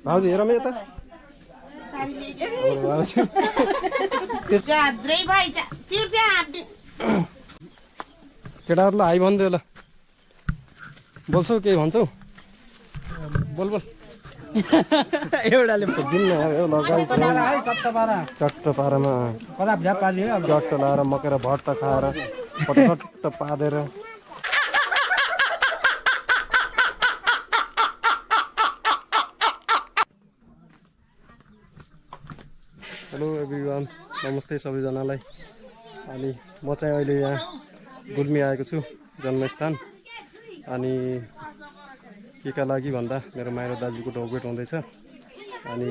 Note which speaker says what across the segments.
Speaker 1: भाउजू हेरौँ यता केटाहरूलाई हाई भनिदियो ल बोल्छौ केही भन्छौ बोल बोल
Speaker 2: एउटाले
Speaker 1: चट्ट पारामा चट्ट लाएर मकेर भट्ट खाएर फटफट पादेर हेलो एभ्रिवान नमस्ते सबैजनालाई। अनि म चाहिँ अहिले यहाँ गुल्मी आएको छु जन्मस्थान। अनि केका लागि भन्दा मेरो माइलो दाजुको ढोगभेट हुँदैछ। अनि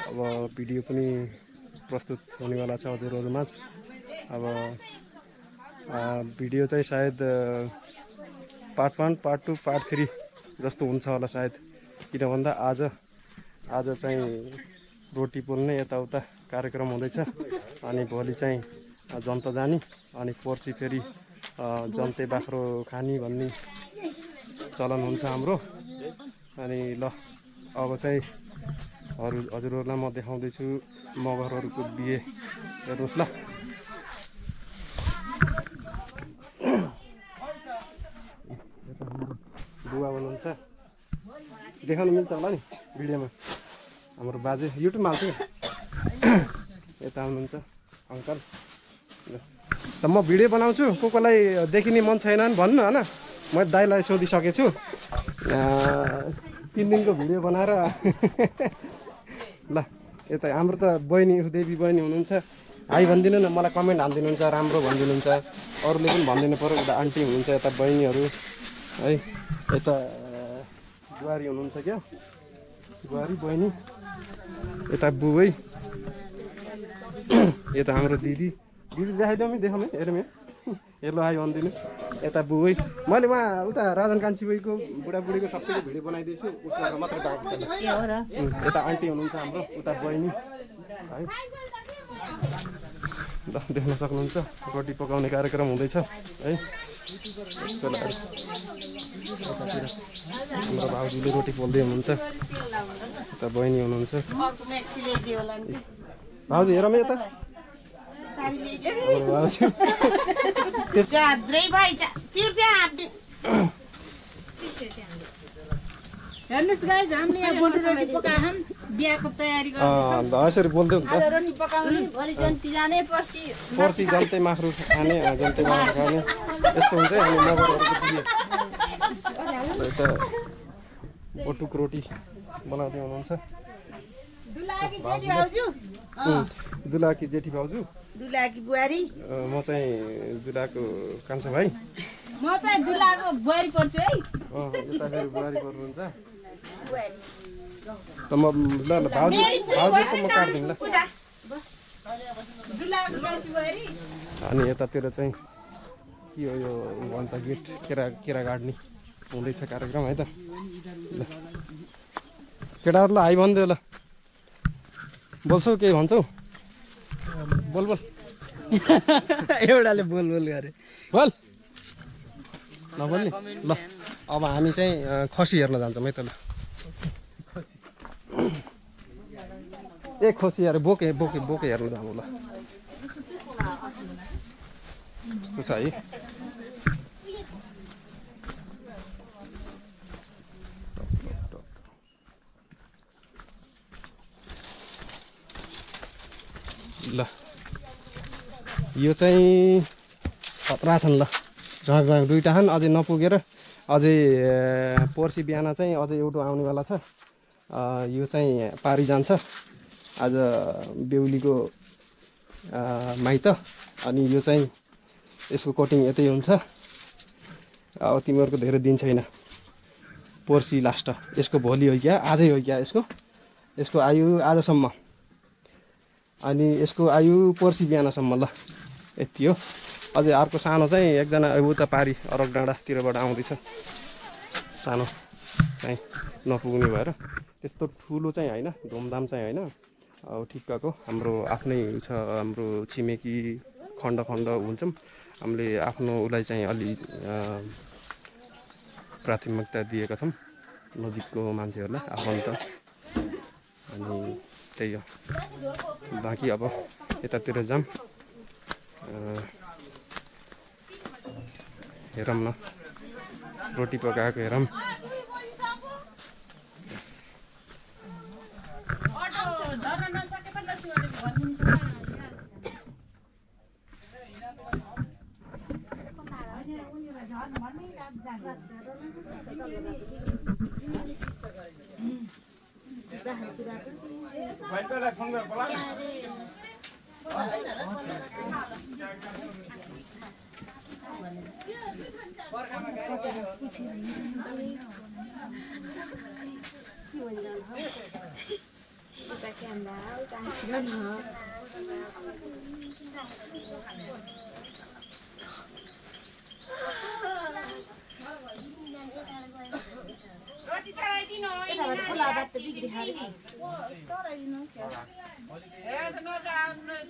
Speaker 1: अब भिडियो पनि प्रस्तुत हुनेवाला छ हजुरहरूमाझ। अब भिडियो चाहिँ सायद पार्ट 1 पार्ट 2 पार्ट 3 जस्तो हुन्छ होला सायद। किन भन्दा आज चाहिँ रोटी पोल्ने यताउता कार्यक्रम हुँदैछ। अनि भोलि चाहिँ जन्त जाने अनि पर्सि फेरि जन्ते बाख्रो खाने भन्ने चलन हुन्छ हाम्रो। अनि ल अब चाहिँ हजुरहरूलाई म देखाउँदैछु मगरहरूको बिहे। हेर्नुहोस् ल। बुवा हुनुहुन्छ, देखाउनु मिल्छ होला नि भिडियोमा। हाम्रो बाजे युट्युबमा हाल्छु। यता हुनुहुन्छ अङ्कल। त म भिडियो बनाउँछु, कसलाई देखिने मन छैन भने भन्नु होइन। म दाइलाई सोधिसकेको छु 3 दिनको भिडियो बनाएर। ल यता हाम्रो त बहिनी देवी बहिनी हुनुहुन्छ। हाई भनिदिनु न, मलाई कमेन्ट हानिदिनुहुन्छ, राम्रो भनिदिनुहुन्छ। अरूले पनि भनिदिनु पऱ्यो। यता आन्टी हुनुहुन्छ, यता बहिनीहरू है, यता बुहारी हुनुहुन्छ क्या, बुहारी बहिनी, यता बुबै, यता हाम्रो दिदी देखाइदिउँ है, देखाउँ है, हेरौँ है, हेलो हाई भनिदिनु। यता बुबै, मैले उहाँ उता राजन कान्छीको बुढाबुढीको सबैको भिडियो बनाइदिएछु, उसमा मात्रै पाएको छ। यता आन्टी हुनुहुन्छ हाम्रो, उता बहिनी है, ल देख्न सक्नुहुन्छ। रोटी पकाउने कार्यक्रम हुँदैछ है। हाम्रो भाउजूले रोटी पोल्दै हुनुहुन्छ, यता बहिनी हुनुहुन्छ। भाउजू हेरौँ यता
Speaker 3: हेर्नुस् गाइस, हामीले यहाँ बोल्नु रोटी पकाएछौँ, बिहाको तयारी गर्दैछौँ।
Speaker 1: यसरी बोल्दै हुन्छ।
Speaker 3: आज रोटी पकाउने, भोलि जन्ती जाने,
Speaker 1: पर्सि जन्ते माख्रो खाने, जन्ते माख्रो खाने, यस्तो हुन्छ। अनि मगरहरूको बिहे। यता बटुक रोटी बनाउँदै हुनुहुन्छ दुलाकी जेठी भाउजू,
Speaker 3: दुलाकी बुहारी।
Speaker 1: म चाहिँ दुलाको कान्छो भाइ।
Speaker 3: म चाहिँ दुलाको बुहारी पर्छु है।
Speaker 1: यता फेरि बुहारी पर्नुहुन्छ। त म ल भाउजूको म काट्दिउँ ल। अनि यतातिर चाहिँ के हो यो भन्छ गेट, केरा गाड्ने हुँदैछ कार्यक्रम है त। ल केटाहरूलाई हाई भनिदियो ल। बोल्छौ केही भन्छौ बोल बोल।
Speaker 2: एउटाले बोल गरे
Speaker 1: बोल नबोल्ने। ल अब हामी चाहिँ खसी हेर्न जान्छौँ है त। ल ए खसी हेर बोके हेर्न जाऊँ ल। यस्तो छ है। ल यो चाहिँ खतरा छन् ल। दुईवटा छन्, अझै नपुगेर। अझै पर्सि बिहान चाहिँ अझै एउटा आउनेवाला छ। यो चाहिँ पारी जान्छ आज बेहुलीको माइत। अनि यो चाहिँ यसको कटिङ यतै हुन्छ। अब तिमीहरूको धेरै दिन छैन, पर्सि लास्ट। यसको भोलि हो क्या आजै हो क्या यसको आयु आजसम्म। अनि यसको आयु पर्सि बिहानसम्म। ल यति हो। अझै अर्को सानो चाहिँ एकजना उता पारी अरब डाँडातिरबाट आउँदैछ, सानो चाहिँ नपुग्ने भएर। त्यस्तो ठुलो चाहिँ होइन, धुमधाम चाहिँ होइन, अब ठिक्कको हाम्रो आफ्नै छ। हाम्रो छिमेकी खण्ड हुन्छौँ हामीले, आफ्नो उसलाई चाहिँ अलि प्राथमिकता दिएका छौँ। नजिकको मान्छेहरूलाई आफन्त अनि त्यही हो बाँकी अब यतातिर जाऊँ हेरौँ न रोटी पकाएको हेरौँ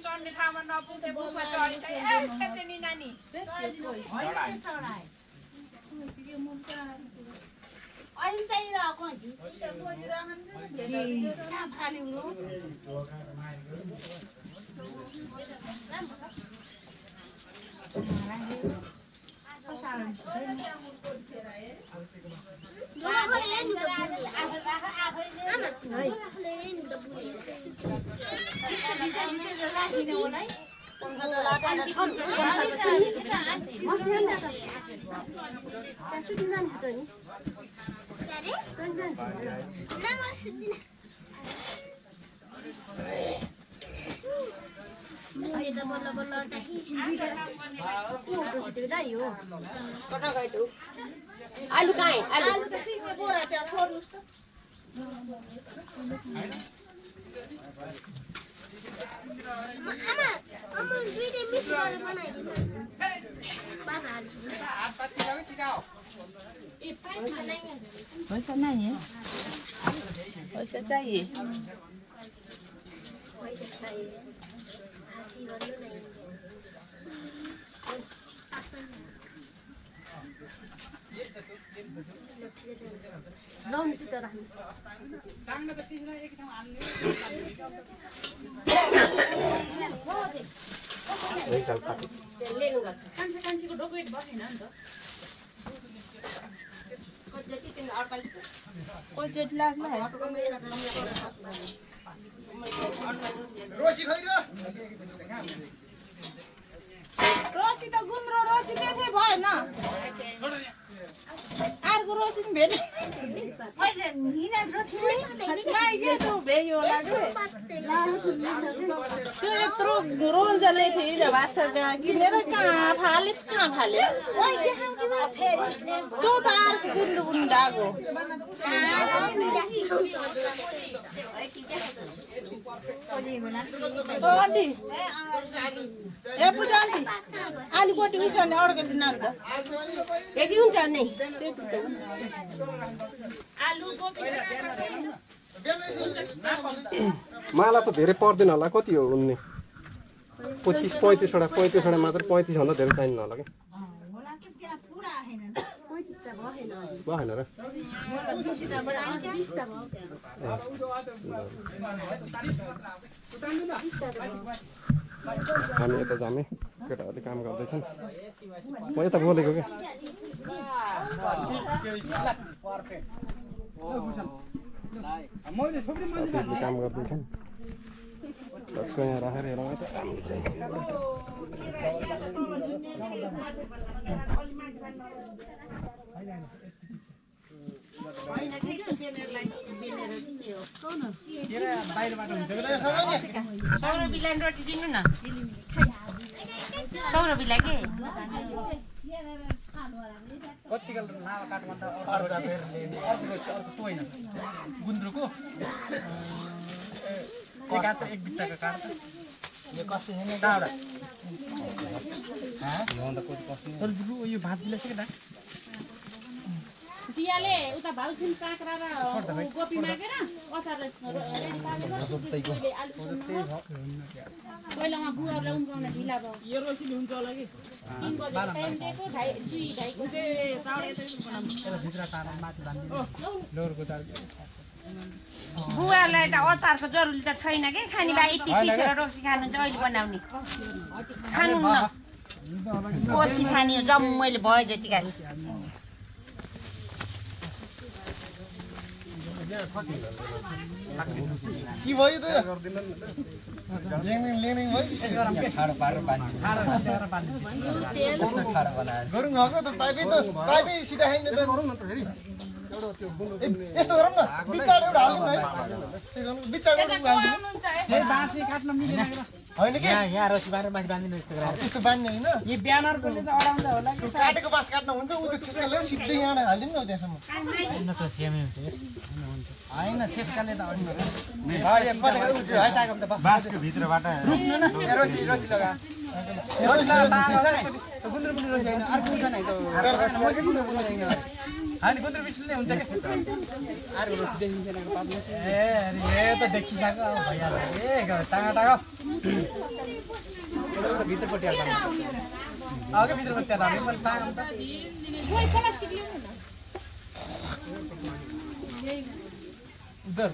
Speaker 4: चढ्ने ठाउँमा नपुग्दै बुकमा चढ्दै खेल्ने नि नानी अहिले चाहिरहेको आलु कहाँ है आलु त सिक्ने बोरा त्यहाँ फोड्नुस् त आमा दुईटै मिक्स गरेर बनाइदिनु पैसा नहीं है पैसा चाहिए कान्छीको डोकेट बसेन नि त कोही लाग्ला रोसी खै रोसी त गुन्द्रो रोसी देखे भएन अर्को रोसी पनि भेट्यो अहिले हिँडा भेयो त्यो यत्रो रोल्छ लेखे हिजो भाषा किनेर कहाँ फाले त्यो त अर्को गुन्द्रो गुन्डाको आन्टी ए पूजा आन्टी आलु कोटी उठाउने अर्को दिन अन्त यति हुन्छ नि
Speaker 1: माला त धेरै पर्दैन होला कति हो उन्ने 35-35वटा मात्र 35 भन्दा धेरै चाहिन्न होला क्या भएन र हामी यता जाने केटाहरूले काम गर्दैछन् म यता बोलेको क्या काम गर्दैछन् टक्क यहाँ राखेर हेरौँ त राम्रो चाहिँ
Speaker 4: रोटी दिनु न सौरभीलाई के
Speaker 2: कतिकल नावा काटभन्दा अर्को होइन गुन्द्रुकको एक बिट्टाको काट यो कसिने दाउरा यो भात दिलाइसक्यो
Speaker 3: दियाले उता भाउसिन काँक्रा र गोपी मागेर असार रेडी पारेको पहिलामा बुवालाई उम्काउन ढिला भयो
Speaker 2: यो रोसिनी हुन्छ होला कि
Speaker 3: 3 बजे टाइम दिएको 2:30 को
Speaker 2: चाहिँ चाउर यतै बनाउनु त्यसलाई भित्र तारा माथि बान्दिनु लोरको चार
Speaker 4: बुवालाई त अचारको जरुरी त छैन के खानीलाई यति चिसो रक्सी खानुहुन्छ अहिले बनाउने खानुहुन्न कोसी खानी हो जम्मैले भयो जति खाने
Speaker 5: के भयो त लेङ भयो
Speaker 2: ठाडो पारेर बान्दिनु ठाडो बनाएर
Speaker 5: गरौँ हको त पाइपै सिधा खाइन त यस्तो गरौँ न बिचार एउटा हाल्दिउँ है बिचार
Speaker 2: त्यही बाँसी काट्न मिलेन
Speaker 5: होइन कि
Speaker 2: यहाँ रसी बारेर माथि बान्दिनु यस्तो गरेर
Speaker 5: यस्तो बान्ने होइन
Speaker 2: यो ब्यानरकोले चाहिँ अडाउँछ होला कि
Speaker 5: काटेको बाँस काट्न हुन्छ उ त छेस्काले सिधै यहाँ हालिदिउँ न त्यहाँसम्म
Speaker 2: होइन त सेमै हुन्छ होइन छेस्काले त अडिनु
Speaker 5: बाँसको भित्रबाट
Speaker 2: रुक्नु न रसी लगा गुन्द्रुक रसी होइन अर्को हुन्छ नि हामी गुन्द्रुक बिस्ले हुन्छ कि अर्को रसी देखिन्छ ए त देखिसक्यो अब भइहाल्छ ए टागा भित्रपट्टि हाल्छ अघि भित्रपट्टि हाल्छ मैले टागा त
Speaker 3: खोइ प्लास्टिक ल्याउनु न
Speaker 5: उधर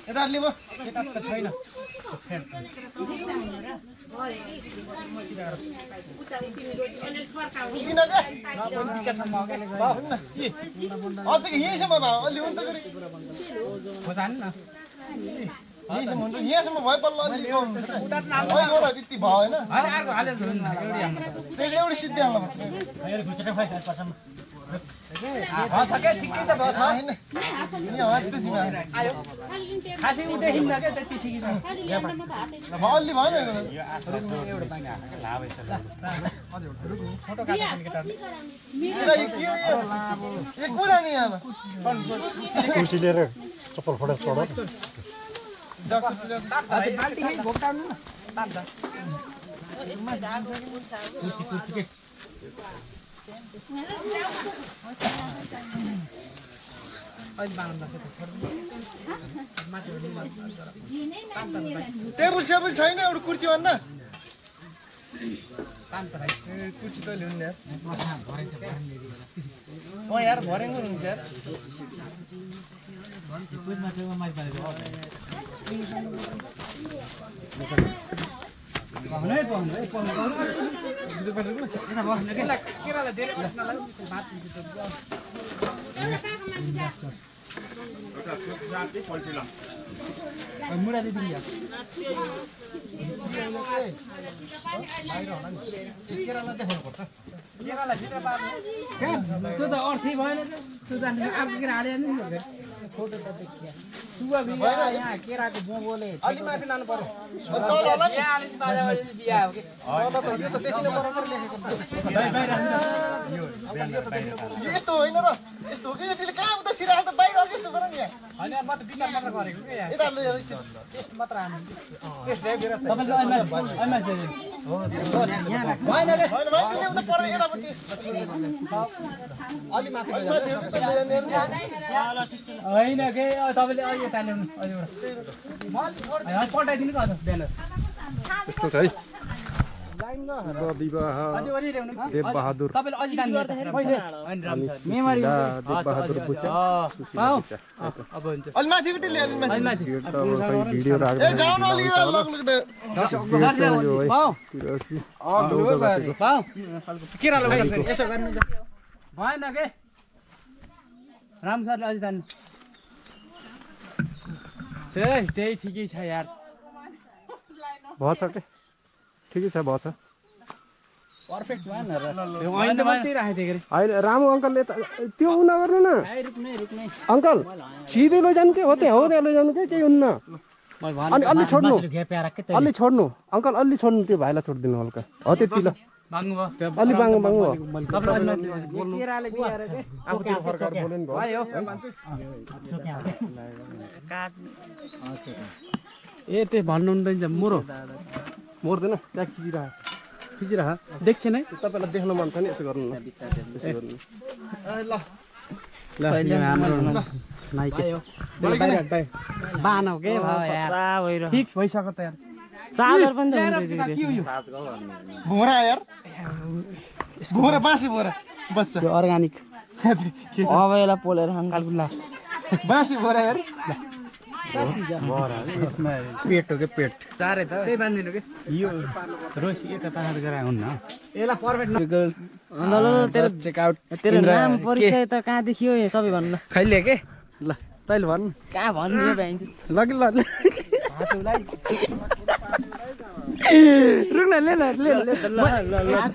Speaker 5: यता लिब
Speaker 2: यता त छैन
Speaker 5: किन अझ कि यहीँसम्म भयो अलि हुन्छ गरी
Speaker 2: खोजानु न
Speaker 5: यहीँसम्म हुन्छ यहाँसम्म भयो बल्ल अलि हुन्छ त्यति भयो होइन
Speaker 2: अर्को हालेर
Speaker 5: त्यसले एउटै सिद्धि हाल्नु
Speaker 2: खासै उ देखिन्न क्या त्यति ठिकै छ
Speaker 5: अलि भएन
Speaker 2: फोटो काट्नु केटा
Speaker 5: को जाने अब
Speaker 6: कुर्सी लिएर चप्पल फटाक चढ
Speaker 2: बाल्टी नै भोक्टाउनु न ताप्छ कुर्सी के
Speaker 5: टेबल सेबल छैन एउटा कुर्सी भन्दा कुर्सी त ल्याउनु यार भरेको हुन्छ यार
Speaker 2: त्यो त अर्थै भएन त्यो त अर्को केरा हालेर नि फोटो त देखिया सुवा बिहा यहाँ केराको बोले
Speaker 5: अलि माथि लानु पर्यो
Speaker 2: यहाँ आलेपछि बाजा बिहा हो कि
Speaker 5: यस्तो होइन र यस्तो हो कि यसले कहाँ उता सिरा त बाहिर यस्तो गर नि
Speaker 2: होइन म त विचार मात्र गरेको कि यहाँ
Speaker 5: यता
Speaker 2: टेस्ट मात्र हाल्नु
Speaker 5: मान्छेले उता पर यतापट्टि अलि माथि
Speaker 2: होइन के तपाईँले अहिले यता ल्याउनु अहिले पठाइदिनु त हजुर ब्यानर
Speaker 1: यस्तो छ है विवाह देवबहादुर
Speaker 2: तपाईँले अझै दामी
Speaker 1: मेमोरी देवबहादुर बुच्चा
Speaker 2: अब हुन्छ
Speaker 5: अलि माथिपट्टि ल्याए अलि माथि
Speaker 1: भिडियो राख्दा
Speaker 5: ए जाऊ न अलि
Speaker 2: केरा यसो गर्नु त भएन के राम सरले अझै जान्नु त्यही ठिकै छ यार
Speaker 1: भएछ के ठिकै छ भएछ
Speaker 2: पर्फेक्ट भएन र अहिले मात्रै राखेको थिएँ
Speaker 1: अहिले रामु अङ्कलले त्यो उ नगर्नु न
Speaker 2: रुक्ने
Speaker 1: अङ्कल सिधै लैजानु के हो त्यहाँ लैजानु के केही हुन्न अनि अलि छोड्नु अलि छोड्नु अङ्कल अलि छोड्नु त्यो भाइलाई छोडिदिनु हल्का हो त्यति ल अलि बाङ्गो बाङ्गो
Speaker 2: ए त्यो भन्नु मोरो
Speaker 1: मोर्दैन त्यहाँ खिचिरहेको
Speaker 2: खिचिरह देखेन है
Speaker 1: तपाईँलाई देख्न मन छ नि यसो गर्नु न ल
Speaker 2: बान हो के यार फिक्स भइसक्यो त यार चार्जर पनि त
Speaker 5: भोरा यार भोरा बाँसी भोरा बच्चा
Speaker 2: यो अर्गानिक अब यसलाई पोलेर कालकुल्ला
Speaker 5: बाँसी भोरा यार
Speaker 6: पेट हो कि पेट
Speaker 2: चारे त त्यही बान्दिनु के
Speaker 6: यो रोसी यता पाहाड गएर हुन्न
Speaker 2: यसलाई पर्फेक्ट
Speaker 7: तेरो नाम परिचय त कहाँ देखियो यो सबै भन्नु
Speaker 2: खैले के ल तैँले भन्नु
Speaker 7: कहाँ भन्नु भ्याइन्छ
Speaker 2: ल कि ल रुक न ले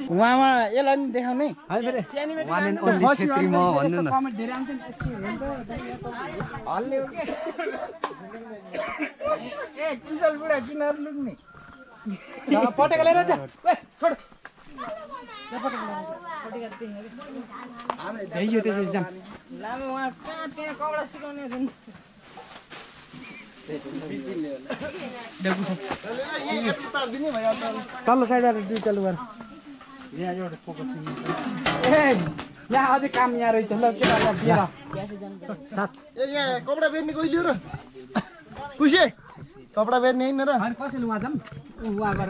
Speaker 7: उहाँमा यसलाई नि देखाउने
Speaker 2: कुशल बुढा किनार लुक्ने पटेको लिएर जा छोड त्यसो जाम
Speaker 7: लामो उहाँ कहाँ त्यहाँ कपडा सुकाउने
Speaker 2: तल्लो साइडबाट दुई चालु गर यहाँ अझै काम यहाँ रहेछ ल के
Speaker 5: यहाँ कपडा बेच्ने कोही लियो र खुसी कपडा बेच्ने होइन र
Speaker 2: कसैले उहाँ जाऊँ उहाँ गर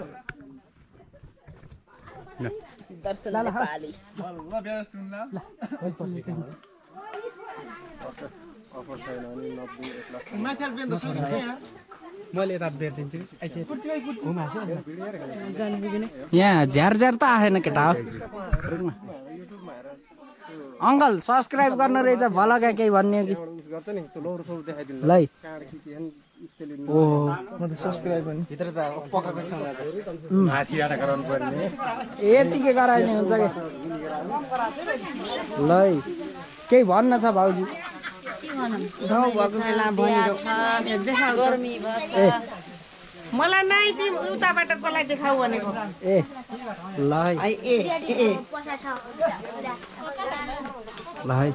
Speaker 7: दर्शन नेपाली
Speaker 2: मैले यता बेचिदिन्छु
Speaker 7: यहाँ झ्यार झ्यार त आएन केटा हो अङ्कल सब्सक्राइब गर्नु रहेछ भलका केही भन्ने कि
Speaker 1: गर्छ नि त्यो लोहोरो सोहोरो देखाइदिनु
Speaker 7: लै
Speaker 1: काँड खिचिहान
Speaker 7: ओ
Speaker 1: भित्र त पकाएको खाना
Speaker 6: माथिबाट गराउनु पर्ने
Speaker 7: यतिकै गराइने हुन्छ कि लै केही भन्न छ भाउजू
Speaker 4: गाउँ भएको बेला गर्मी मलाई नै तिमी उताबाट कसलाई देखाऊ भनेको
Speaker 7: ए ल है ल है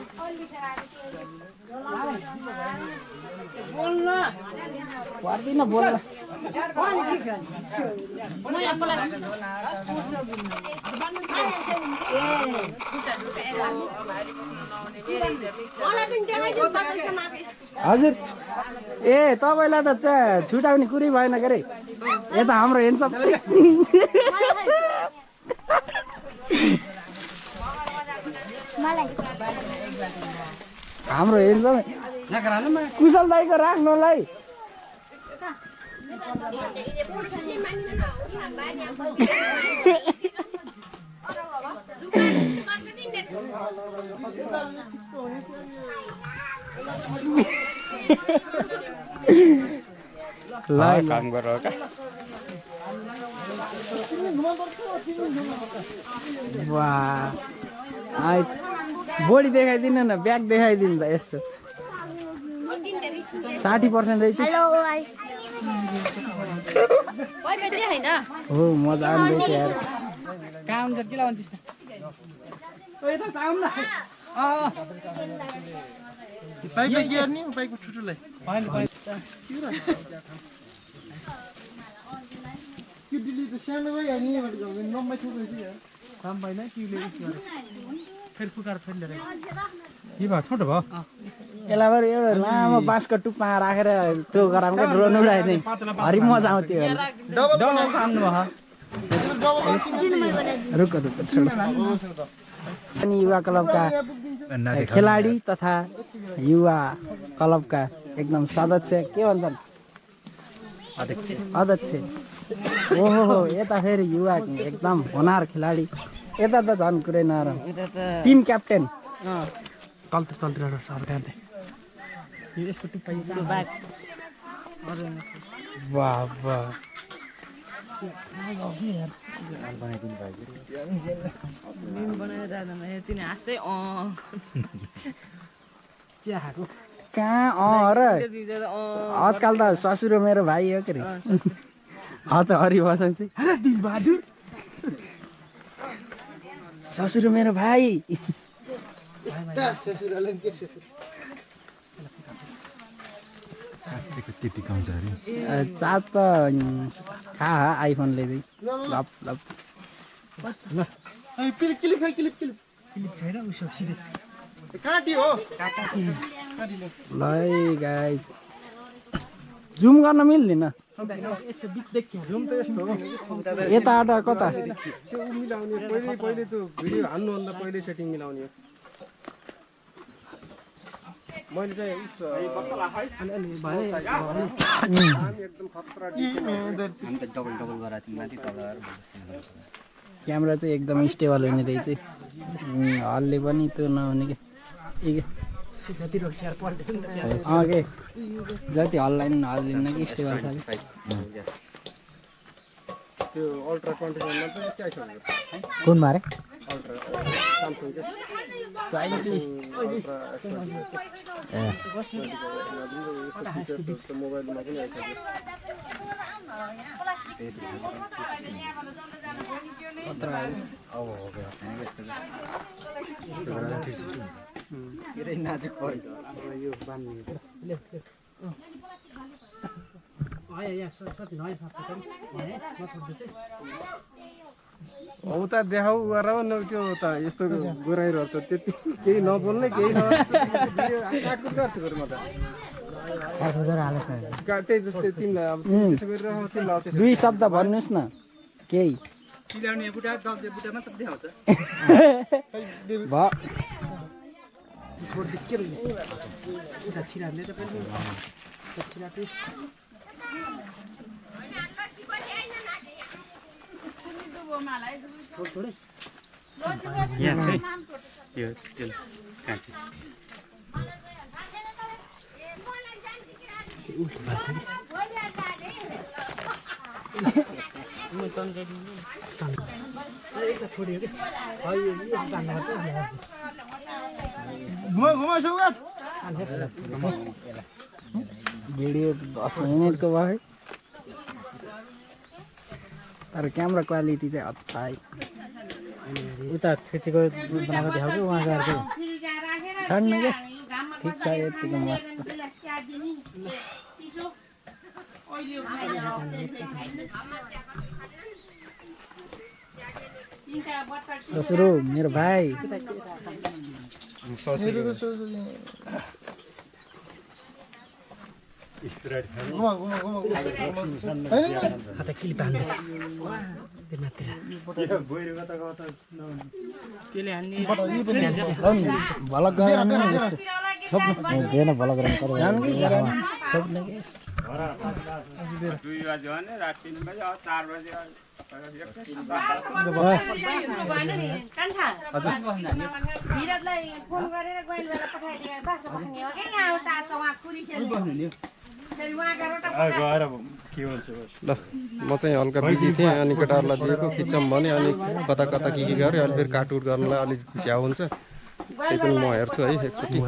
Speaker 7: पर्दैन बोल्न हजुर ए तपाईँलाई त त्यहाँ छुटाउने कुरै भएन के अरे यता हाम्रो हेर्छ हाम्रो हेर्छ कुशल दाईको राख्नुलाई
Speaker 6: काम गरेर का
Speaker 7: वाह बोडी देखाइदिनु न ब्याग देखाइदिनु त यसो 60% रहेछ हो मजा आउँदैछ यार
Speaker 2: कहाँ हुन्छ के भन्छस् त यता जाउँ न
Speaker 5: पाइप के गर्ने पाइपको ठुटुलाई त्यो दिल्ली त सानो भइहाल्ने यहाँबाट गयो भने लम्बाइ ठुलो रहेछ यार
Speaker 2: काम भएन तिमीले फेरि फुटाएर फेरि लिएर के भयो छोटो भयो
Speaker 7: यसलाई बरु एउटा लामो बाँसको टुप्पा राखेर त्यो गराएको ड्रोन उडायो हरि मजा आउँथ्यो
Speaker 2: डबल खानु भयो
Speaker 7: रुक अनि युवा क्लबका खेलाडी तथा युवा क्लबका एकदम सदस्य के भन्छन् अध्यक्ष ओहो यता फेरि युवा एकदम होनार खेलाडी यता त झन् कुरै नरम टिम क्याप्टेन
Speaker 2: तलतिर सब त्यहाँ यसको टुप्पा
Speaker 7: वाह वाह कहाँ र आजकल त ससुरो मेरो भाइ हो के अरे त हरिभसन चाहिँ दिलबहादुर ससुरो मेरो भाइ चाप त खा आइफोन ल्याइदिए लप लप
Speaker 5: क्लिप क्लिप खै क्लिप क्लिप
Speaker 2: छैन उसो सिधै
Speaker 5: काटी हो
Speaker 7: ल है गाइस जुम गर्न मिल्दैन
Speaker 2: यस्तो बिच देखियो
Speaker 5: जुम त यस्तो हो
Speaker 7: यताबाट कता
Speaker 1: त्यो मिलाउने पहिले त्यो भिडियो हान्नुभन्दा पहिले सेटिङ मिलाउने हो मैले चाहिँ एकदम खतरा
Speaker 7: क्यामेरा चाहिँ एकदम स्टेबल हुने रहेछ हल्ले पनि त्यो नहुने के
Speaker 2: जति रोक्सियार पर्दैन नि त
Speaker 7: के जति हल्लाइन हल्लिन्न कि स्टेबल छ
Speaker 1: त्यो अल्ट्रा 21 मा चाहिँ के आइसक्यो
Speaker 7: कुन मारे
Speaker 1: अल्ट्रा सामसङ के मोबाइलमा पनि आइसक्यो अब त देखाउ गरेर न त्यो त यस्तो गोराइरहन्छ त त्यति केही नबोल्ने केही काटकुट गर्छु म त त्यही तिमीलाई अब त्यसो गरेर तिमीलाई
Speaker 7: दुई शब्द भन्नुहोस् न केही
Speaker 2: चिलाउने बुढा दब्जे बुढा मात्र देखाउँछ छोड दिस्केर उता छिराले त पनि छिरापे
Speaker 6: यहाँ चाहिँ यो तेल काटी
Speaker 5: घुमा सौगात
Speaker 7: भिडियो 10 मिनटको भयो तर क्यामेरा क्वालिटी चाहिँ अच्छा है
Speaker 2: उता छेचेको बनाएको देखाउँछु उहाँ गएर चाहिँ
Speaker 7: छाड्नु क्या ठिक छ यतिको मस्त ससुरो मेरो भाइ
Speaker 5: घुमा
Speaker 2: हात क्लिप हाल्दै
Speaker 7: भलक गरेर छोप्नु भलक गरेर छोप्नु
Speaker 4: भिरतलाई फोन गरेर गइलबाट पठाइदिए बासो पठाउने हो क्या यहाँ एउटा त उहाँ कुरी खेल्ने फेरि उहाँ गएर
Speaker 1: ल म चाहिँ हल्का बिजी थिएँ अनि केटाहरूलाई दिएको खिच्छौँ भने अनि कता कता के गऱ्यो अहिले फेरि काटकुट गर्नलाई अलिक झ्याउ हुन्छ त्यही पनि म हेर्छु है एकचोटि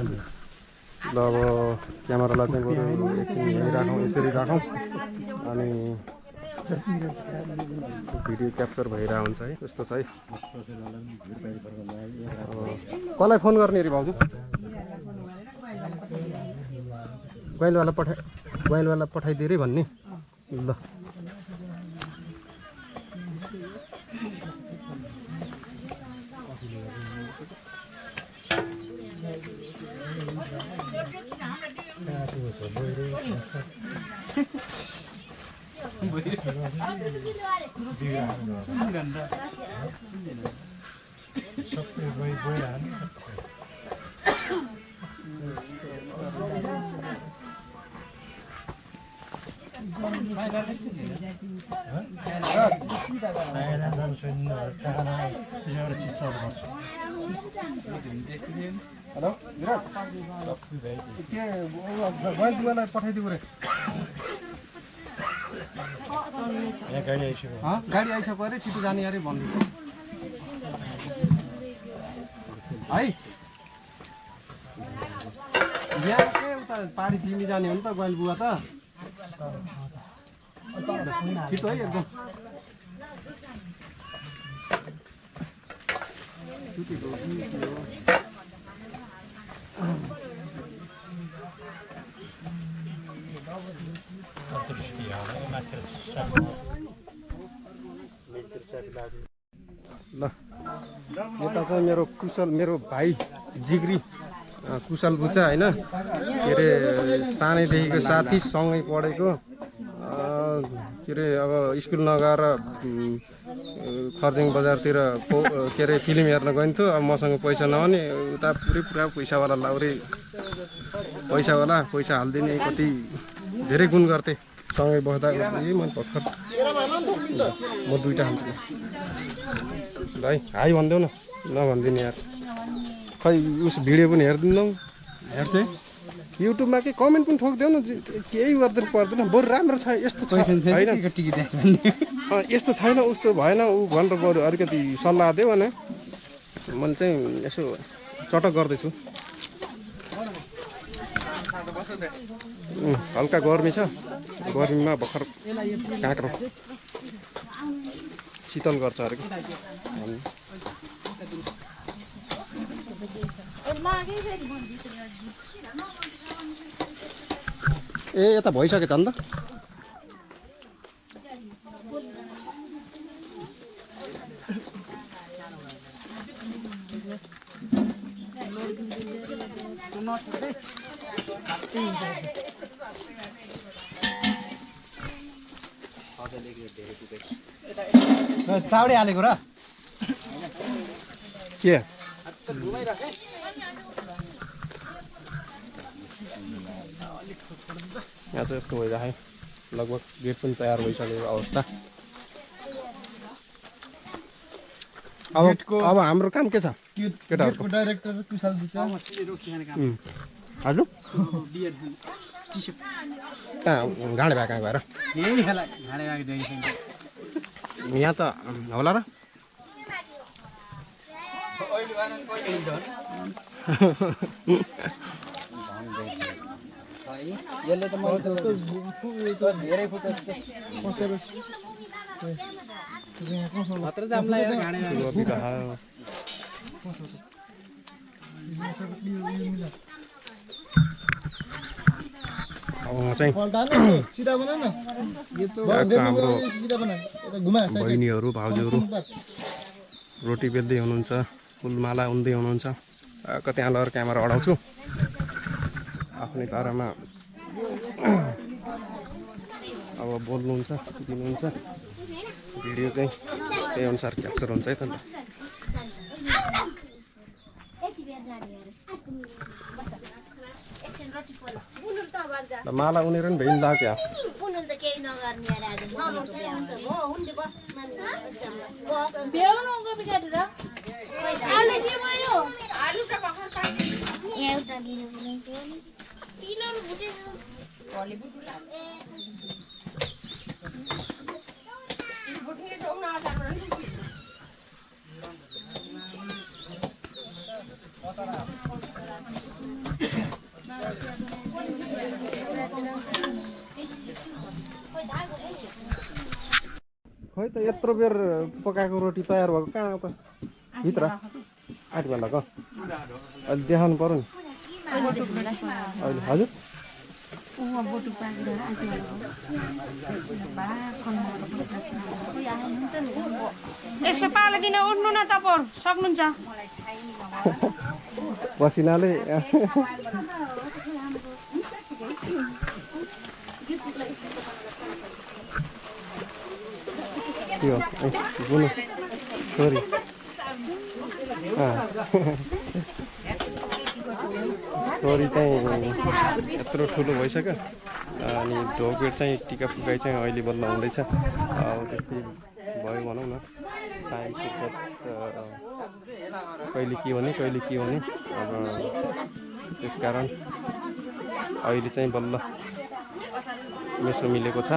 Speaker 1: ल अब क्यामेरालाई चाहिँ बरु एकछिन यहीँ राखौँ यसरी राखौँ अनि भिडियो क्याप्चर भइरहेको हुन्छ है त्यस्तो छ है कसलाई फोन गर्ने अरे भाउजू गोइलवाला पठाइदिए अरे भन्ने ल हेलो विराट के गोइलवाला पठाइदिएको रे गाडी आइसक्यो अरे छिटो जाने अरे भन्दै है यहाँ के उता पारी तिमी जाने हो नि त गोइल बुवा त छिटो है एकदम ल यता चाहिँ मेरो कुशल मेरो भाइ जिग्री कुशल बुच्चा होइन के अरे सानैदेखिको साथी सँगै पढेको के अरे अब स्कुल नगएर खर्जिङ बजारतिर के अरे फिल्म हेर्न गइन्थ्यो अब मसँग पैसा नहुने उता पुरा पैसावाला लाउरे पैसावाला पैसा हालिदिने कति धेरै गुण गर्थे सँगै बस्दा मन भर्खर म 2टा खान्छु ल है हाई भनिदेऊ न नभनिदिने यार खै उस भिडियो पनि हेरिदिन्नौ
Speaker 2: हेर्थे
Speaker 1: युट्युबमा के कमेन्ट पनि ठोकिदेऊ न केही गर्दैन पर्दैन बरु राम्रो छ यस्तो छैन यस्तो छैन उस्तो भएन ऊ भनेर बरु अलिकति सल्लाह देऊ भने मैले चाहिँ यसो चटक गर्दैछु हल्का गर्मी छ गर्मीमा भर्खर काँक्रो शीतल गर्छ अरे ए यता भइसकेछ नि त
Speaker 2: चाउडे हालेको र
Speaker 1: के यहाँ चाहिँ यस्तो भइरहेको लगभग गेट पनि तयार भइसकेको अवस्था अब हाम्रो काम के छ केटाहरूको
Speaker 5: डाइरेक्टर कुशल बुच्चा
Speaker 1: हजुर कहाँ घाँडे भए कहाँ गएर यहाँ त होला र
Speaker 7: यसले त मैले धेरै फुट मात्र जामला
Speaker 1: चाहिँ
Speaker 5: सिधा बना न
Speaker 1: हाम्रो
Speaker 5: सिधा बना यता घुमा
Speaker 1: बहिनीहरू भाउजूहरू रोटी बेच्दै हुनुहुन्छ फुलमाला उन्दै हुनुहुन्छ कतै यहाँ लगेर क्यामेरा अडाउँछु आफ्नै पारामा अब बोल्नुहुन्छ दिनुहुन्छ भिडियो चाहिँ त्यही अनुसार क्याप्चर हुन्छ है त माला उनेर नि भेइन लाग्यो खै त यत्रो बेर पकाएको रोटी तयार भएको कहाँ त भित्र आठ बेलाको अहिले देखाउनु पर्यो नि अहिले हजुर
Speaker 4: यसो पालो दिन उठ्नु न तपाईहरु सक्नुहुन्छ
Speaker 1: पसिनाले त्यो गुनु छोरी छोरी चाहिँ यत्रो ठुलो भइसक्यो अनि ढोगेट चाहिँ टिका फुकाइ चाहिँ अहिले बल्ल हुँदैछ त्यस्तै भयो भनौँ न टाइम कहिले के हुने कहिले के हुने अब त्यसकारण अहिले चाहिँ बल्ल मेसो मिलेको छ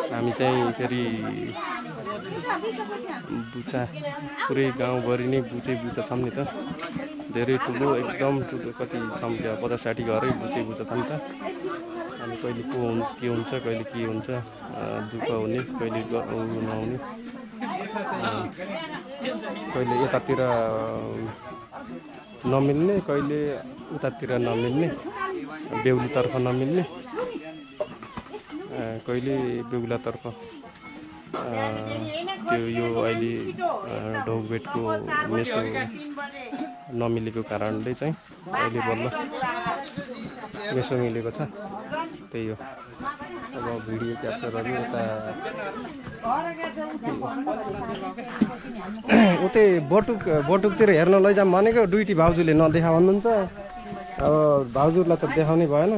Speaker 1: हामी चाहिँ फेरि बुचा पुरै गाउँभरि नै बुचा छौँ नि त धेरै ठुलो एकदम ठुलो कति छौँ क्या 50-60 घरै बुचा छन् त अनि कहिले के हुन्छ कहिले के हुन्छ दुःख हुने कहिले नहुने कहिले यतातिर नमिल्ने कहिले उतातिर नमिल्ने बेहुलीतर्फ नमिल्ने कहिले बेहुलातर्फ त्यो यो अहिले ढोगबेटको मेसो नमिलेको कारणले चाहिँ अहिले बल्ल मेसो मिलेको छ त्यही हो अब भिडियो क्याप्चरहरू यता उतै बटुकतिर हेर्न लैजाऊँ भनेको दुईटी भाउजूले नदेखा भन्नुहुन्छ अब भाउजूलाई त देखाउनै भएन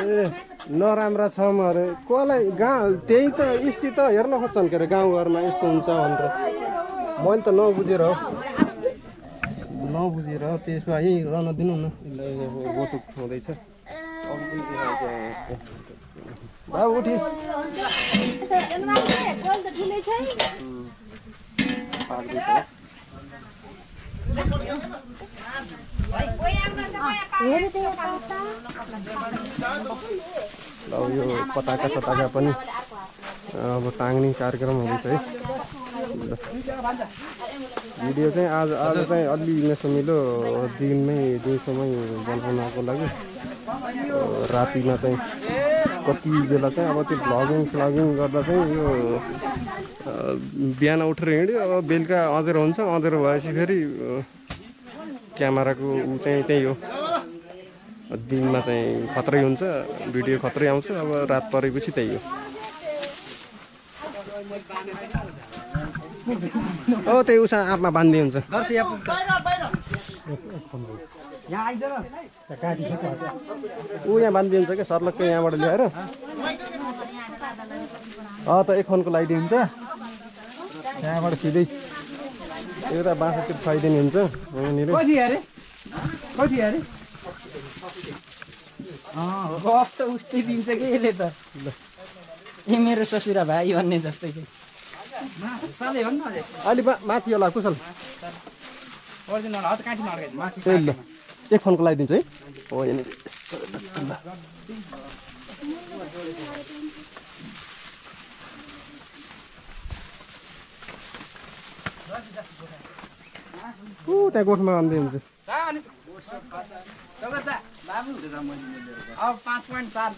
Speaker 1: ए नराम्रा छ अरे कसलाई गाउँ त्यही त स्थिति त हेर्न खोज्छन् के अरे गाउँघरमा यस्तो हुन्छ भनेर मैले त नबुझेर हो त्यसमा यहीँ रहन दिनु न बटुक हुँदैछ बाबु उठिस यो पताका पनि अब टाङ्ने कार्यक्रम हुँदैछ है भिडियो चाहिँ आज चाहिँ अलि मेसो मिलो दिउँसोमै बनाउनको लागि रातिमा चाहिँ कति बेला चाहिँ अब त्यो भ्लगिङ गर्दा चाहिँ यो बिहान उठेर हिँड्यो अब बेलुका अँधेरो हुन्छ अँधेरो भएपछि फेरि क्यामेराको ऊ चाहिँ त्यही हो दिनमा चाहिँ खत्रै हुन्छ भिडियो खत्रै आउँछ अब रात परेपछि त्यही हो त्यही उसा आँपमा बाँध्दै हुन्छ ऊ यहाँ बाँध्दै हुन्छ क्या सर्लक्कै यहाँबाट ल्याएर त एक खनको लगाइदिन्छ त्यहाँबाट सिधै एउटा बाँसतिर खुवाइदिने हुन्छ यहाँनिर
Speaker 7: गफ त उस्तै दिन्छ कि यसले त ए मेरो ससुरा भाइ भन्ने जस्तै कि
Speaker 1: अलि माथि होला कुशल ल एक खनको लगाइदिन्छु है हो यहाँनिर त्यहाँ गोठमा बाँध्दै हुन्छ
Speaker 7: अब 5.4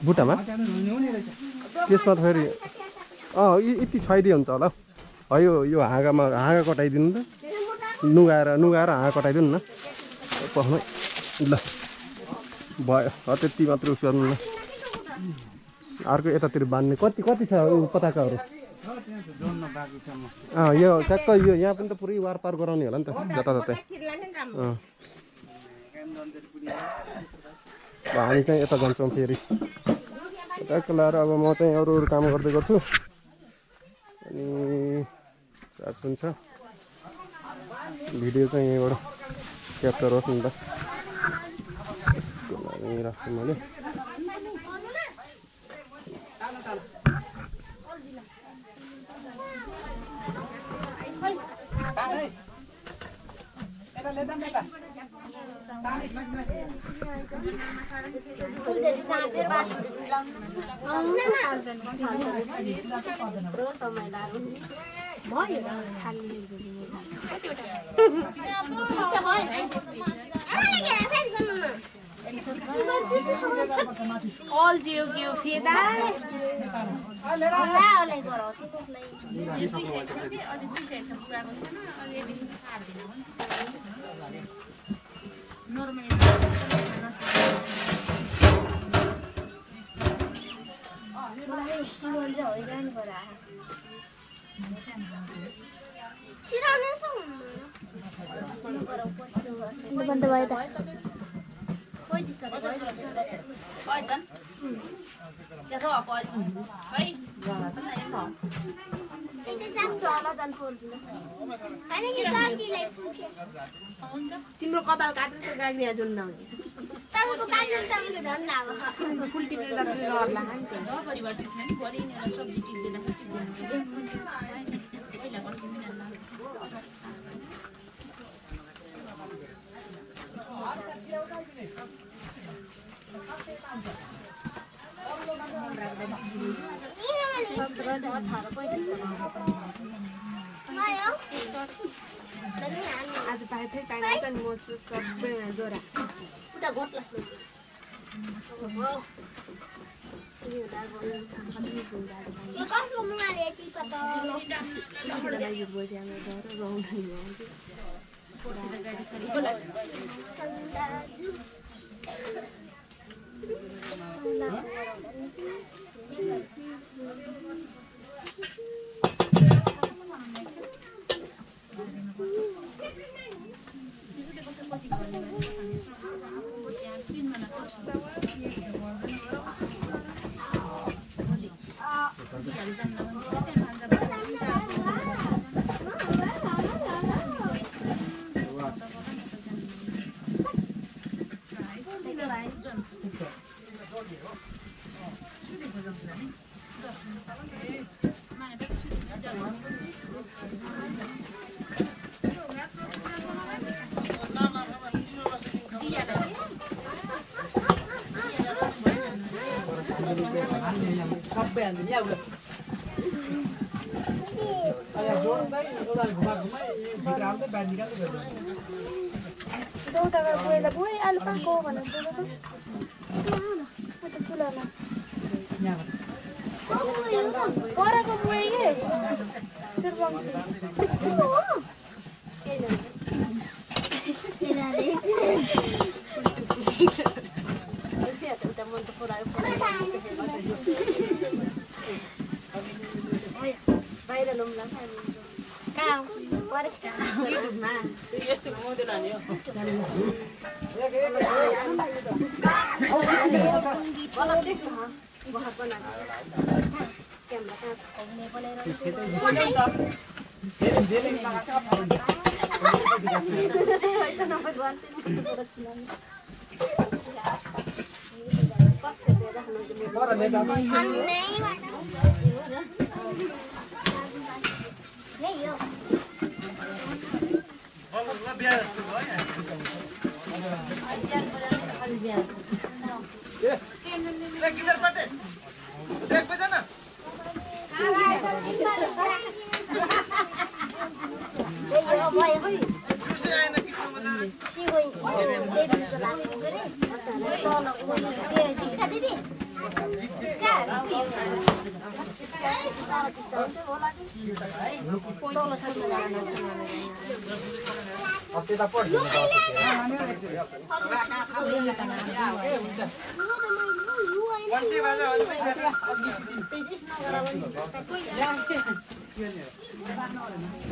Speaker 1: बुट्टामा त्यसमा त फेरि यति छाइदियो हुन्छ होला हौ यो हाँगा कटाइदिनु त नुगाएर हाँगा कटाइदिनु न पखमै ल भयो त्यति मात्र उस गर्नु न अर्को यतातिर बाँध्ने कति छ पताकाहरू यो ट्याक्क यो यहाँ पनि त पुरै वारपार गराउने होला नि त जताततै हामी चाहिँ यता जान्छौँ फेरि ट्याक्क लाएर अब म चाहिँ अरू काम गर्दै गर्छु अनि साथ हुन्छ भिडियो चाहिँ यहीँबाट क्याप्चर होस् नि त राख्छु मैले
Speaker 8: तिम्रो कपाल काट्नु त गाडी आज नआउने तपाईको काट्नु तपाईको झन् अब फुल टिपेर त रहला नि त परिवर्तन छैन परि नि सब्जी टिप्दैन पहिला गर्छ आज पाए थिएँ पाइन्छ नि म छु सबै जोरा उता गोप्ला यो कसको मुहाले यति पता
Speaker 2: सबै हाल्नु नि आउला अरे जोड्दै उदाले घुमा घुमा भित्र हाल्दै बाहिर निकाल्दै गर्नु
Speaker 8: जोटाको गएर गए आलु पाको भनेर बोलेको त चुलामा परेको मुए के बाहिर लुम्ला कहाँ युट्युबमा
Speaker 2: यस्तो घुमाउँदैन नि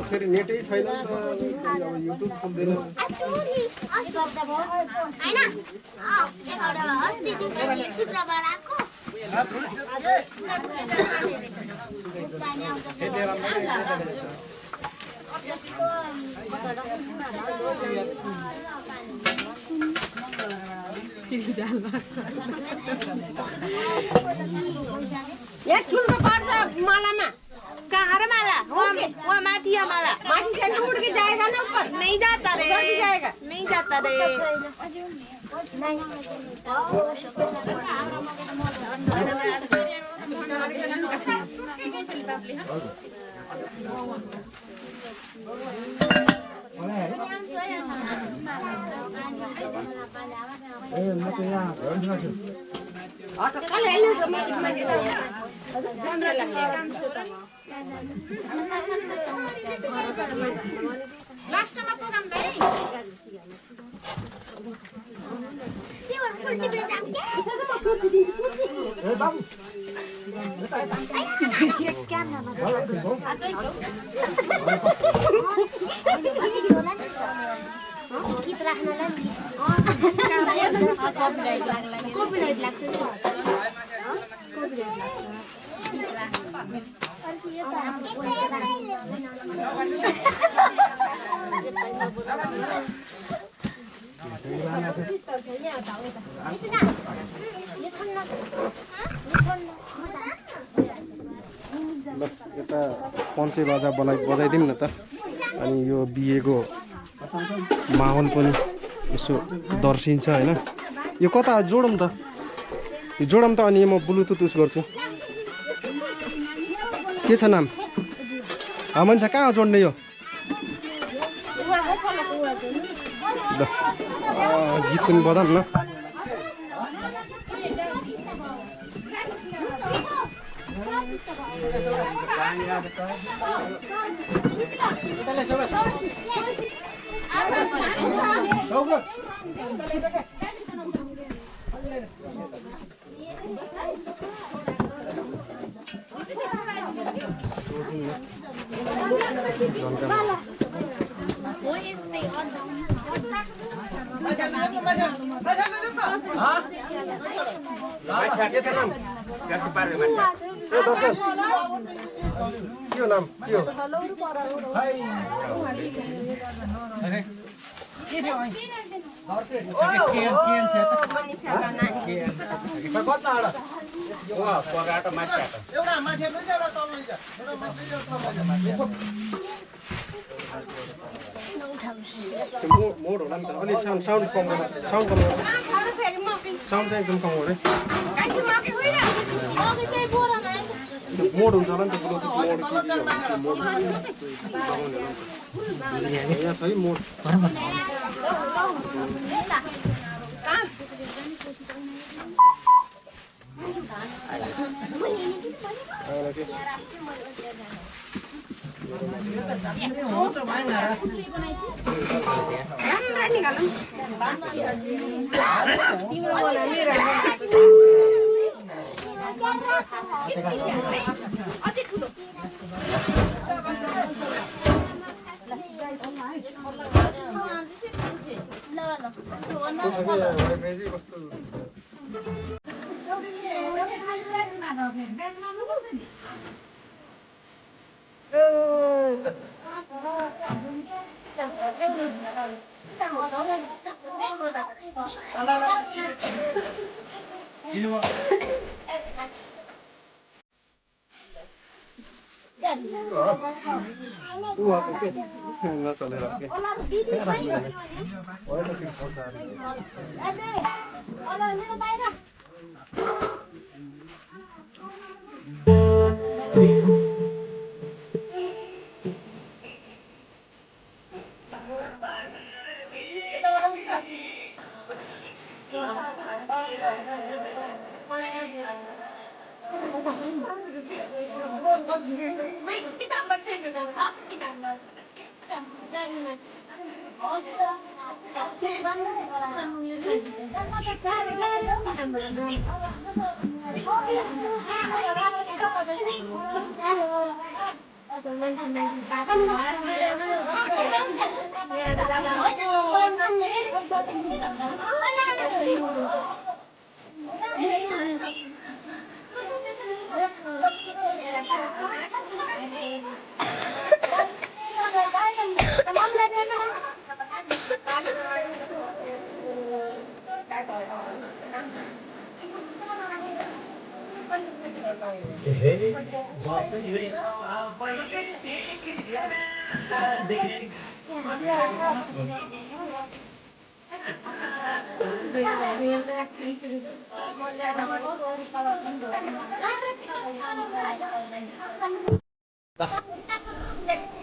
Speaker 1: फेरि नेटै छैन नि त अब युट्युब खोल्दैन
Speaker 8: यहाँ स्कुलमा पढ्छ मालामा कहाँ रे माला वहाँ माथि है माला माथि से उड़ के जाएगा ना ऊपर नहीं जाता रे जाएगा नहीं जाता रे लास्टमा प्रोग्राम गए तिम्रो फुल्टी बेजाम के ए बाबु यस क्या नाम गीत राख्नलाई कपिराइट लाग्छ
Speaker 1: बस यता पञ्चे बाजा बजाइदिउँ न त अनि यो बिहेको माहौल पनि यसो दर्शिन्छ होइन यो कता जोडौँ त यो जोडौँ त अनि म ब्लुटुथ युज गर्छु के छ नाम मान्छे कहाँ जोड्ने यो गीत पनि बजाउँ न के हो नाम के हो
Speaker 5: एउटा माथि लैजा एउटा तल लैजा एउटा माथि एउटा
Speaker 1: मोड होला नि त अलिक साउन्ड कम गर्नु साउन्ड चाहिँ एकदम कम गर्नु मोड हुन्छ होला नि त मोड यहाँ छ है मोड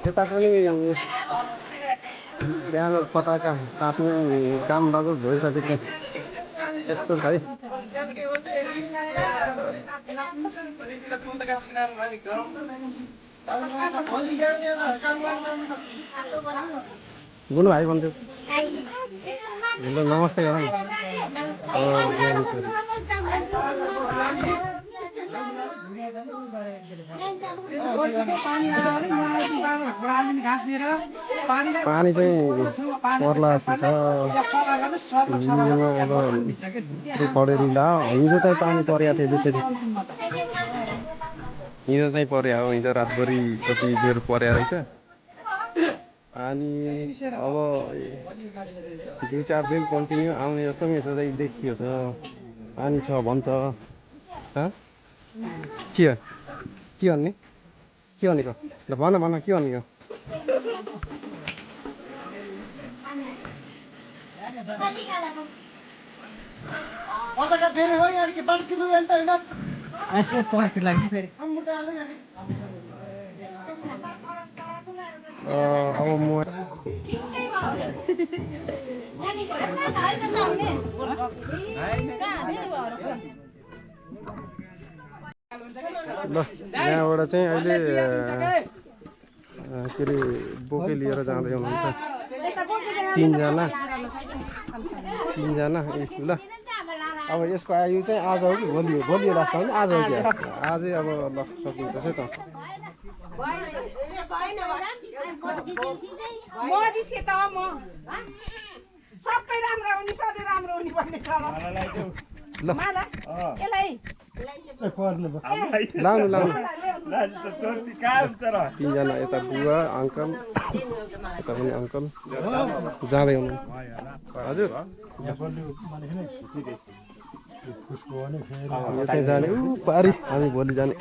Speaker 1: यता पनि बिहान पताका ताप्ने काम लगभग भइसकेको यस्तो छ है गुनु भाइ भन्छु नमस्ते पानी चाहिँ पर्ला पढेर ला हिजो चाहिँ पानी परेको थियो त्यसरी हिजो चाहिँ पर्यो हो हिजो रातभरि कति बेर पर्या रहेछ अनि अब 2-4 दिन कन्टिन्यू आउने जस्तो यसो चाहिँ देखियो छ पानी छ भन्छ के भन्ने के भनेको ल भन के भनेको
Speaker 5: पताका फेरि हो यार के बात किलो एन्त हैन
Speaker 2: ऐसे पहुंच लगी फिर
Speaker 1: अब म ल यहाँबाट चाहिँ अहिले के अरे बोके लिएर जाँदै हुनुहुन्छ तिनजना ल अब यसको आयु चाहिँ आज हो कि भोलि हो भोलि लास्ट हो नि आज हो कि आजै अब ल सकिन्छ है त
Speaker 4: सबै राम्रो हुने सधैँ राम्रो हुने भन्ने छ
Speaker 1: ल लाउनु लाउनु तिनजना यता बुवा अङ्कल यता पनि अङ्कल जाँदै हुनु हजुर यो चाहिँ जाने ऊ पारी हामी भोलि जाने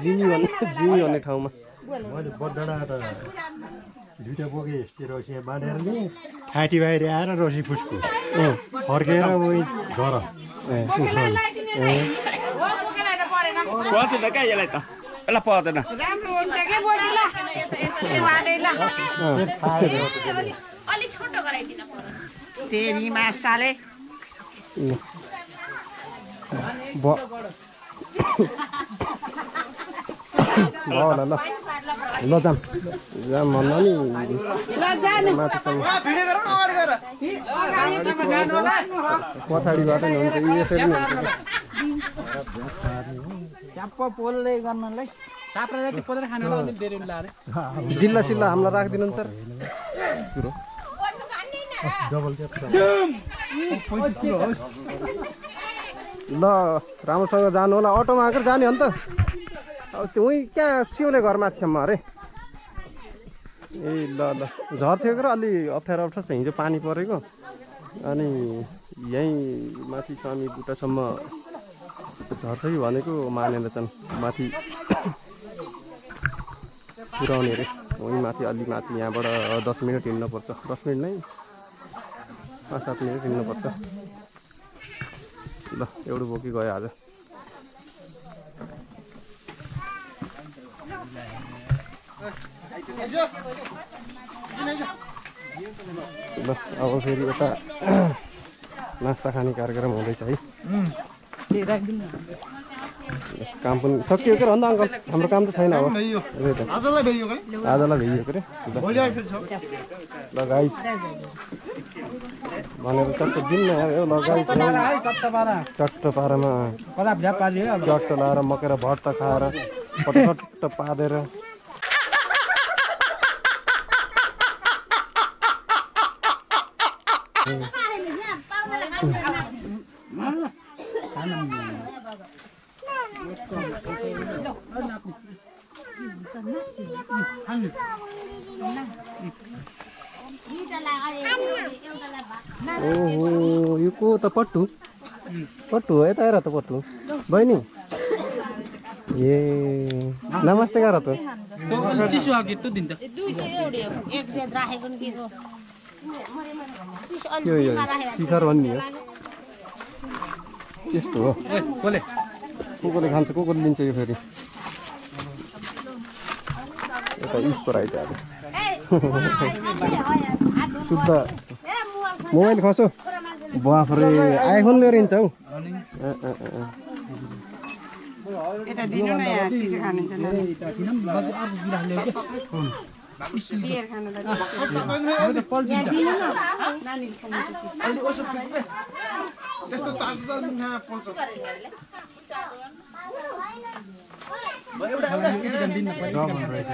Speaker 1: जिमी भन्ने ठाउँमा
Speaker 6: मैले बडडाँडा त दुईवटा बोके यस्तै रसी बाँधेर नि ठाँटी बाहिर आएर रसी फुस्को फर्केर उही घर
Speaker 7: पर्दैन क्या यसलाई त यसलाई पर्दैन
Speaker 4: राम्रो हुन्छ के बोली ल अलि छोटो गराइदिन तेरी मासाले
Speaker 1: ल ल जाम भन्दा नि माथिसम्म पछाडिबाट नि हुन्छ यसरी नै हुन्छ
Speaker 7: च्याप्प पोल्दै गर्नलाई
Speaker 2: साप्रा जति पदेर खानु होला अलिक धेरै होला अरे
Speaker 1: जिल्ला सिल्ला हामीलाई राखिदिनु नि सर कुरो ल राम्रोसँग जानु होला अटोमा आएर जाने हो नि त अब त्यो उहीँ कहाँ सिउले घर माथिसम्म अरे ए ल ल झर्थ्यो र अलि अप्ठ्यारो छ हिजो पानी परेको अनि यहीँ माथि स्वामी बुट्टासम्म झर्छ कि भनेको मानेनछन् माथि पुऱ्याउने अरे वहीँ माथि अलि माथि यहाँबाट 10 मिनट हिँड्नुपर्छ 10 मिनट नै 5-7 मिनट हिँड्नुपर्छ ल एउटा बोकी गयो आज ल अब फेरि यता नास्ता खाने कार्यक्रम हुँदैछ है काम पनि सकियो के अन्त अङ्कल हाम्रो काम त छैन अब आजलाई भइयो के ल गाइस भनेर चट्ट दिन्न ल गाइस चट्ट पारामा चट्ट लाएर मकेर भट्ट खाएर पटपट पादेर ओहो यो को त पट्टु हो यता हेर त पट्टु बहिनी ए नमस्ते गर त
Speaker 2: चिसो आके त दिन्छ
Speaker 1: यो शिखर भन्ने हो त्यस्तो हो कोले खान्छ कोले लिन्छ यो फेरि यता इसको आइज अब शुद्ध मोबाइल खसो बाफरे आइफोन लिएर हिँड्छ हौ
Speaker 4: यता दिनु न यहाँ चिसो खानुहुन्छ बियर खानुलाई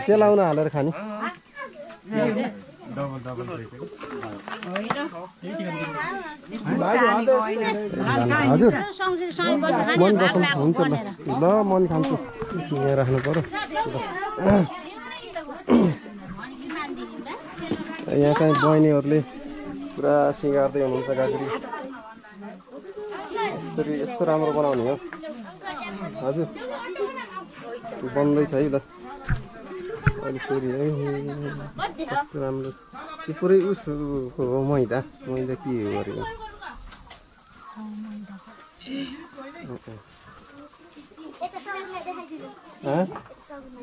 Speaker 1: सेलाउन हालेर खाने हजुर मन बसाउनु हुन्छ ल मन खान्छु यहाँ राख्नु पर्यो यहाँ चाहिँ बहिनीहरूले पुरा सिँगार्दै हुनुहुन्छ गाग्री यस्तो राम्रो बनाउने हो हजुर बन्दैछ है ल अहिले फेरि है कस्तो राम्रो त्यो पुरै उसको हो मैदा के हो गरेको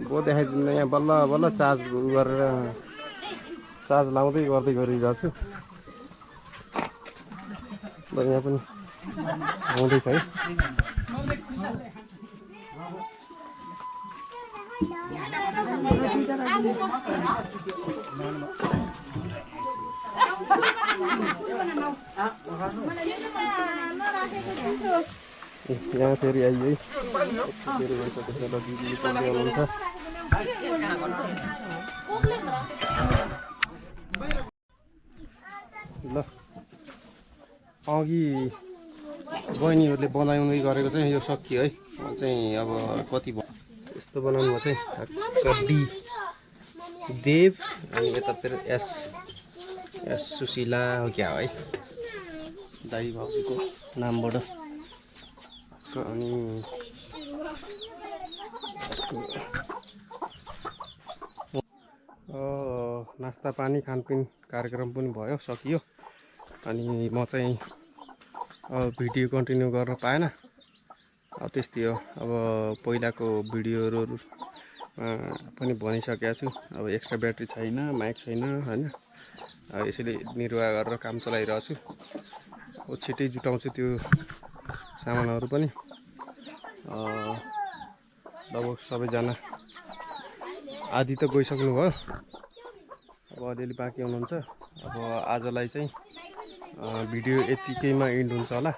Speaker 1: बो देखाइदिनु यहाँ बल्ल बल्ल चार्ज गरेर चार्ज लाउँदै गर्दै गरिरहेको छु ल यहाँ पनि आउँदैछ है यहाँ फेरि आइयो है फेरि भइसकेपछि ल दिदी पढ्दै हुनुहुन्छ ल अघि बहिनीहरूले बनाउँदै गरेको चाहिँ यो सकियो है चाहिँ अब कति भयो यस्तो बनाउनु भएको चाहिँ डी देव अनि यता फेरि एस सुशीला हो क्या है दाई भाउजूको नामबाट अनि नास्ता पानी खानपिन कार्यक्रम पनि भयो सकियो अनि म चाहिँ भिडियो कन्टिन्यू गर्न पाएन अब त्यस्तै हो अब पहिलाको भिडियोहरू पनि भनिसकेको छु अब एक्स्ट्रा ब्याट्री छैन माइक छैन हैन यसैले निर्वाह गरेर काम चलाइरहेको छु अब छिटै जुटाउँछु त्यो सामानहरू पनि लगभग सबैजना आधी त गइसक्नु भयो अब अलिअलि बाँकी हुनुहुन्छ अब आजलाई चाहिँ भिडियो यतिकैमा इन्ड हुन्छ होला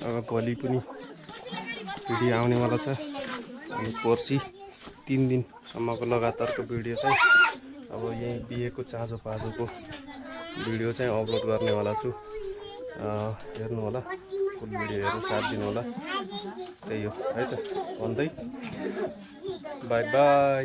Speaker 1: अब भोलि पनि भिडियो आउनेवाला छ अनि पर्सि 3 दिनसम्मको लगातारको भिडियो चाहिँ अब यही बिहेको चाँजो पाँजोको भिडियो चाहिँ अपलोड गर्नेवाला छु हेर्नु होला फुल भिडियोहरू साथ दिनु होला त्यही हो है त भन्दै बाई बाई।